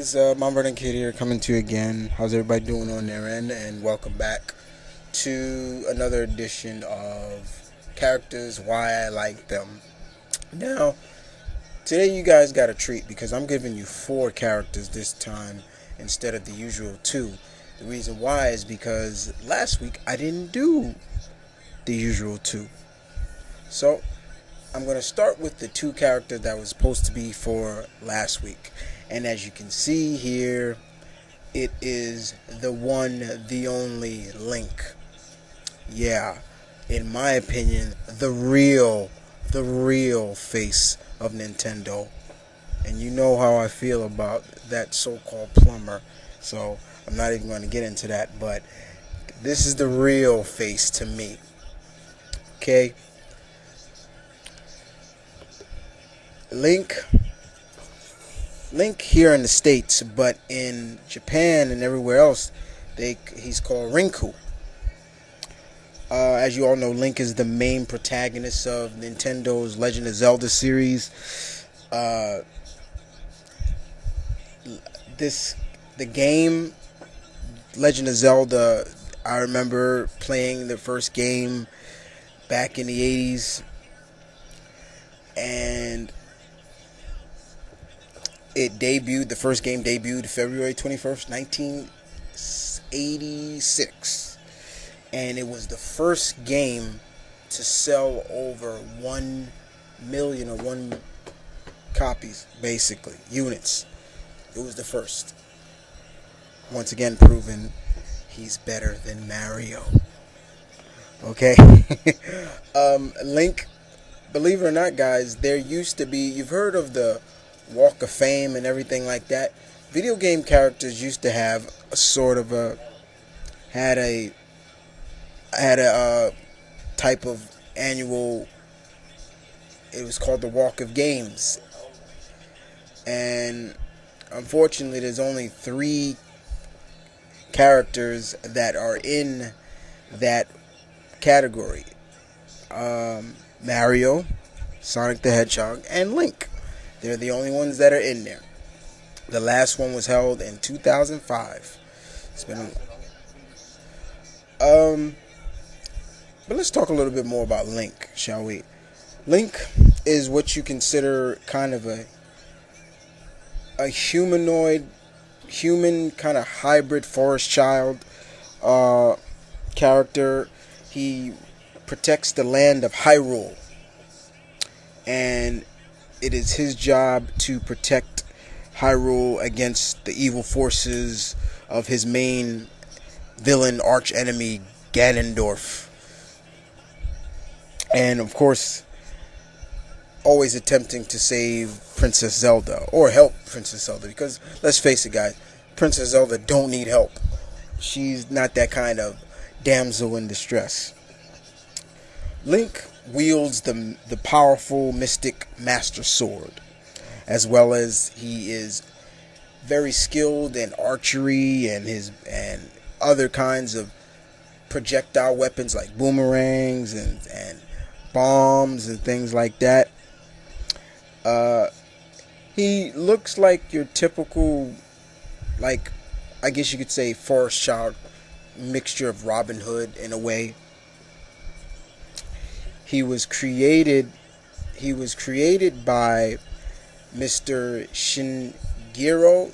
guys, Mom Vernon Kid here coming to you again. How's everybody doing on their end? And welcome back to another edition of Characters Why I Like Them. Now, today you guys got a treat because I'm giving you 4 characters this time instead of the usual 2. The reason why is because last week I didn't do the usual 2. So, I'm going to start with the 2 characters that was supposed to be for last week. And as you can see here, it is the one, the only Link. Yeah, in my opinion, the real face of Nintendo. And you know how I feel about that so-called plumber. So I'm not even going to get into that. But this is the real face to me. Okay? Link here in the States, but in Japan and everywhere else, he's called Rinku. As you all know, Link is the main protagonist of Nintendo's Legend of Zelda series. The game Legend of Zelda, I remember playing the first game back in the 80s, and the first game debuted February 21st, 1986. And it was the first game to sell over 1 million or 1 copies, basically, units. It was the first. Once again, proven he's better than Mario. Okay? Link, believe it or not, guys, there used to be, you've heard of the Walk of Fame and everything like that. Video game characters used to have a sort of had a type of annual. It was called the Walk of Games, and unfortunately, there's only 3 characters that are in that category: Mario, Sonic the Hedgehog, and Link. They're the only ones that are in there. The last one was held in 2005. It's been but let's talk a little bit more about Link, shall we? Link is what you consider kind of a human kind of hybrid forest child character. He protects the land of Hyrule, and it is his job to protect Hyrule against the evil forces of his main villain arch enemy, Ganondorf. And of course, always attempting to save Princess Zelda, or help Princess Zelda, because let's face it, guys, Princess Zelda don't need help. She's not that kind of damsel in distress. Link wields the powerful mystic master sword, as well as he is very skilled in archery and other kinds of projectile weapons like boomerangs and bombs and things like that. He looks like your typical, like, I guess you could say, forest child mixture of Robin Hood in a way. He was created by Mr. Shinjiro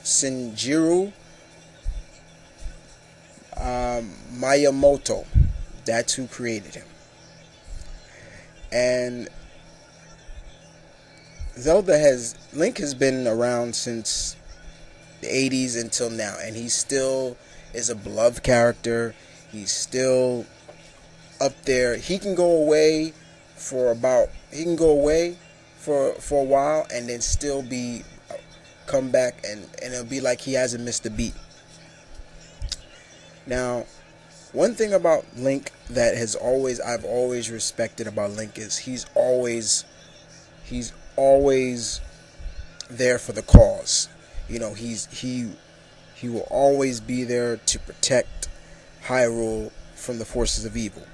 Miyamoto. That's who created him. And Link has been around since the 80s until now, and he still is a beloved character. He's still up there. He can go away for a while and then still come back, and it'll be like he hasn't missed a beat. Now, one thing about Link that I've always respected about Link is he's always there for the cause. You know, he will always be there to protect Hyrule from the forces of evil.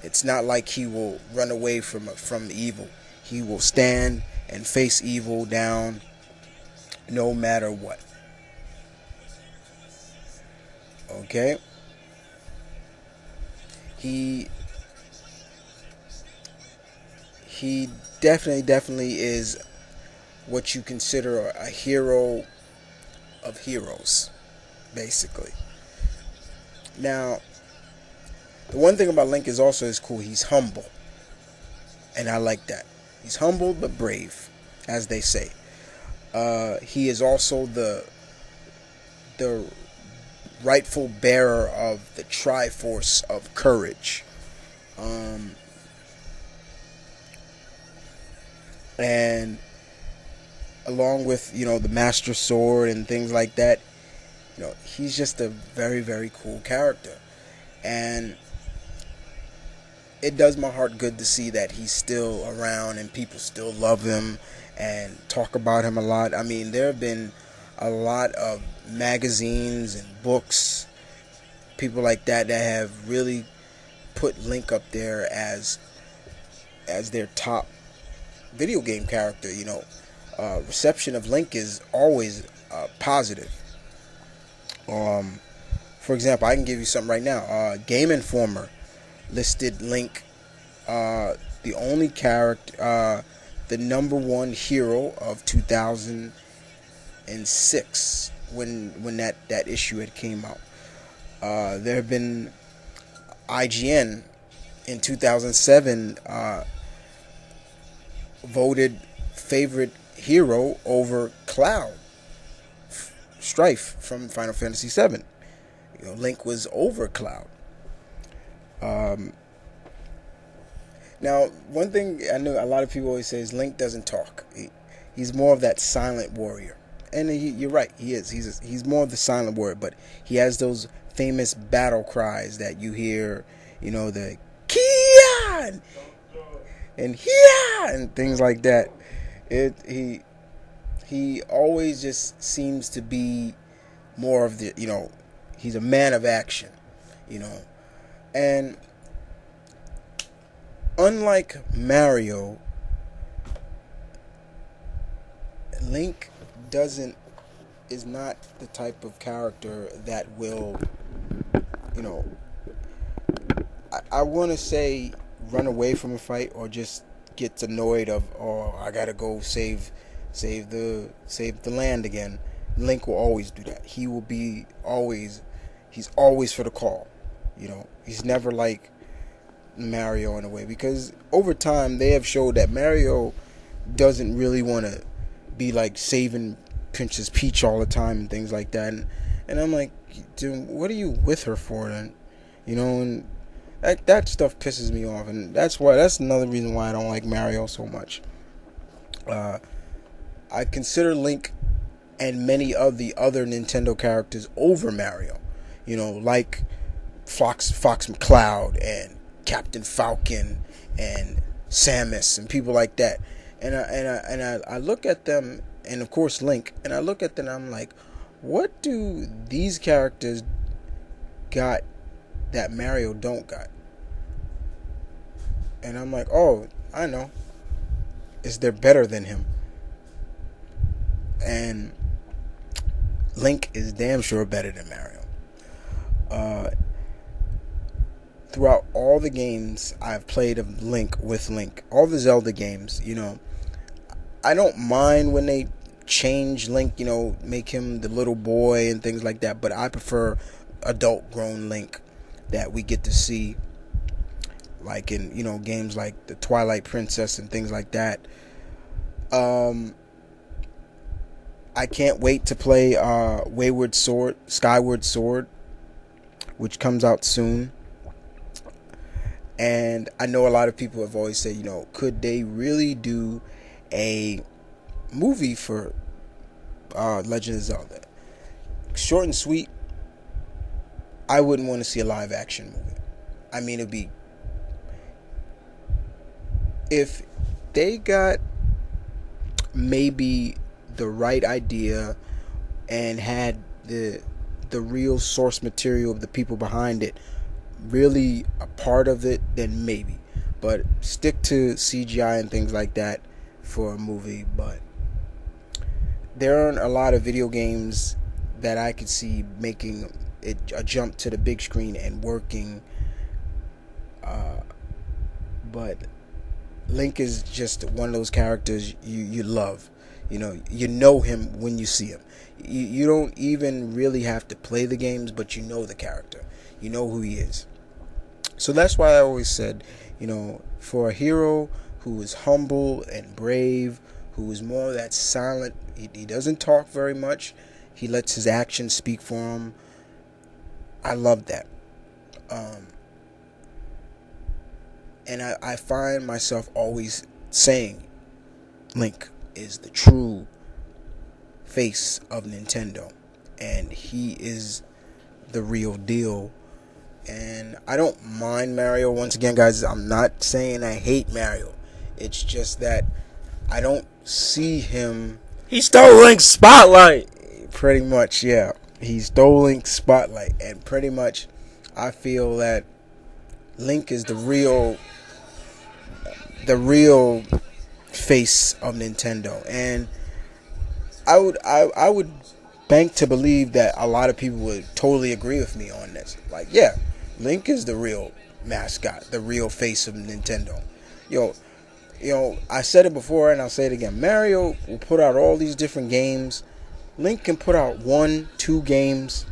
It's not like he will run away from evil. He will stand and face evil down no matter what. Okay, he he definitely is what you consider a hero of heroes, basically. Now, the one thing about Link is also is cool. He's humble, and I like that. He's humble but brave, as they say. He is also the rightful bearer of the Triforce of Courage. Um, and along with, the Master Sword and things like that, he's just a very cool character. And it does my heart good to see that he's still around and people still love him and talk about him a lot. I mean, there have been a lot of magazines and books, people like that have really put Link up there as their top video game character. Reception of Link is always positive. For example, I can give you something right now. Game Informer listed Link, the only character, the number one hero of 2006 when that issue had came out. There have been IGN in 2007 voted favorite hero over Cloud Strife from Final Fantasy VII. Link was over Cloud. Now, one thing I know a lot of people always say is Link doesn't talk. He's more of that silent warrior, and you're right. He is. He's more of the silent warrior, but he has those famous battle cries that you hear. The Kian and Hia and things like that. He always just seems to be more of the, he's a man of action, and unlike Mario, Link is not the type of character that will, I want to say run away from a fight or just gets annoyed of, oh, I gotta go save the land again. Link will always do that. He will be he's always for the call. He's never like Mario in a way, because over time they have showed that Mario doesn't really want to be like saving Princess Peach all the time and things like that. And I'm like, dude, what are you with her for then? And that stuff pisses me off, and that's another reason why I don't like Mario so much. I consider Link and many of the other Nintendo characters over Mario. Like Fox McCloud and Captain Falcon and Samus and people like that. And I look at them, and of course Link, and I look at them and I'm like, what do these characters got that Mario don't got? And I'm like, oh, I know. They're better than him. And Link is damn sure better than Mario. Throughout all the games I've played of Link, all the Zelda games, I don't mind when they change Link, make him the little boy and things like that, but I prefer adult grown Link that we get to see, like in, games like the Twilight Princess and things like that. I can't wait to play Skyward Sword, which comes out soon. And I know a lot of people have always said, could they really do a movie for Legend of Zelda? Short and sweet. I wouldn't want to see a live action movie. I mean, it'd be, if they got maybe the right idea and had the real source material of the people behind it really a part of it, then maybe. But stick to CGI and things like that for a movie. But there aren't a lot of video games that I could see making a jump to the big screen and working. But Link is just one of those characters you love. You know him when you see him. You don't even really have to play the games, but you know the character. You know who he is. So that's why I always said, for a hero who is humble and brave, who is more of that silent, he doesn't talk very much. He lets his actions speak for him. I love that. And I find myself always saying Link is the true face of Nintendo, and he is the real deal. And I don't mind Mario. Once again, guys, I'm not saying I hate Mario. It's just that I don't see him. He stole Link's spotlight. Pretty much, yeah. He stole Link's spotlight, and pretty much I feel that Link is the real face of Nintendo. And I would bank to believe that a lot of people would totally agree with me on this. Like, yeah, Link is the real mascot, the real face of Nintendo. I said it before and I'll say it again. Mario will put out all these different games. Link can put out 1-2 games,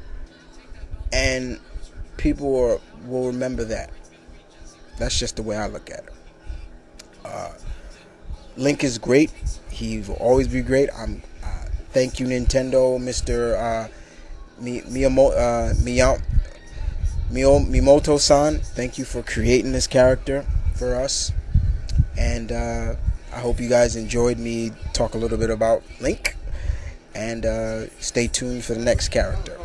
and people will remember that. That's just the way I look at it. Link is great. He will always be great. Thank you, Nintendo, Mr. Miyamoto-san. Thank you for creating this character for us. And I hope you guys enjoyed me talk a little bit about Link. And stay tuned for the next character.